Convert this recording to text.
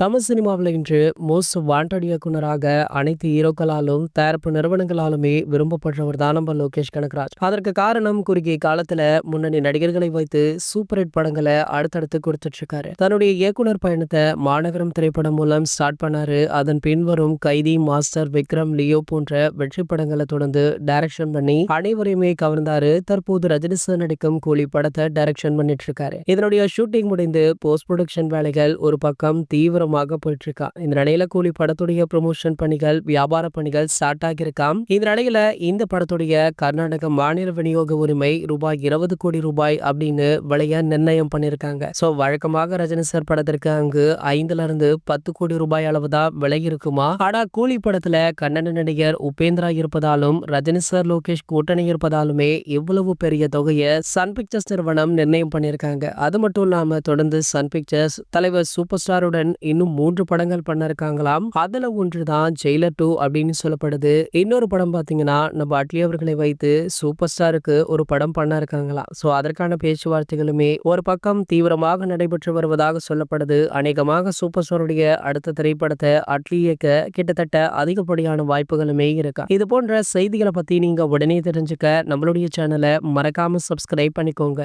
தமிழ் சினிமாவில் இன்று most wanted இயக்குனராக அனைத்து ஹீரோக்களாலும் தயாரிப்பு நிறுவனங்களாலுமே விரும்பப்படுறவர் தான் நம்ம லோகேஷ் கனகராஜ். அதற்கு காரணம் குறுகிய காலத்துல முன்னணி நடிகர்களை வைத்து சூப்பர் ஹிட் படங்களை அடுத்தடுத்து கொடுத்துட்டு இருக்காரு. தன்னுடைய இயக்குனர் பயணத்தை மாநகரம் திரைப்படம் மூலம் ஸ்டார்ட் பண்ணாரு. அதன் பின்வரும் கைதி, மாஸ்டர், விக்ரம், லியோ போன்ற வெற்றி படங்களை தொடர்ந்து டைரக்ஷன் பண்ணி அனைவரையுமே கவர்ந்தாரு. தற்போது ரஜினி சார் நடிக்கும் கூலி படத்தை டைரக்ஷன் பண்ணிட்டு இருக்காரு. இதனுடைய ஷூட்டிங் முடிந்து போஸ்ட் ப்ரொடக்ஷன் வேலைகள் ஒரு பக்கம் தீவிரமாக போயிட்டு இருக்கா. இந்த நிலையில கூலி படத்துடைய ப்ரமோஷன் பணிகள், வியாபார பணிகள் ஸ்டார்ட் ஆகியிருக்காம். இந்த நிலையில இந்த படத்துடைய கர்நாடக மாநில விநியோக உரிமை ரூபாய் 20 கோடி அப்படின்னு விலைய நிர்ணயம் பண்ணிருக்காங்க. சோ வழக்கமாக ரஜினி சார் படத்திற்கு அங்கு 5ல இருந்து 10 கோடி அளவு தான் விலை இருக்குமா. ஆனா கூலி படத்துல கன்னட நடிகர் உபேந்திரா இருப்பதாலும் ரஜினி சார் லோகேஷ் கூட்டணி இருப்பதாலுமே இவ்வளவு பெரிய தொகையை சன் பிக்சர்ஸ் நிறுவனம் நிர்ணயம் பண்ணிருக்காங்க. அது மட்டும் இல்லாம தொடர்ந்து சன் பிக்சர்ஸ் தலைவர் சூப்பர் ஸ்டாருடன் இன்னும் 3 படங்கள் பண்ண இருக்காங்களாம். அதுல ஒன்றுதான் ஜெயிலர் 2 அப்படின்னு சொல்லப்படுது. இன்னொரு படம் பாத்தீங்கன்னா நம்ம அட்லி அவர்களை வைத்து சூப்பர் ஸ்டாருக்கு ஒரு படம் பண்ண இருக்காங்களாம். சோ அதற்கான பேச்சுவார்த்தைகளுமே ஒரு பக்கம் தீவிரமாக நடைபெற்று வருவதாக சொல்லப்படுது. அநேகமாக சூப்பர் ஸ்டாருடைய அடுத்த திரைப்படத்தை அட்லி இயக்க கிட்டத்தட்ட அதிகப்படியான வாய்ப்புகளுமே இருக்கா. இது போன்ற செய்திகளை பத்தி நீங்க உடனே தெரிஞ்சுக்க நம்மளுடைய சேனலை மறக்காம சப்ஸ்கிரைப் பண்ணிக்கோங்க.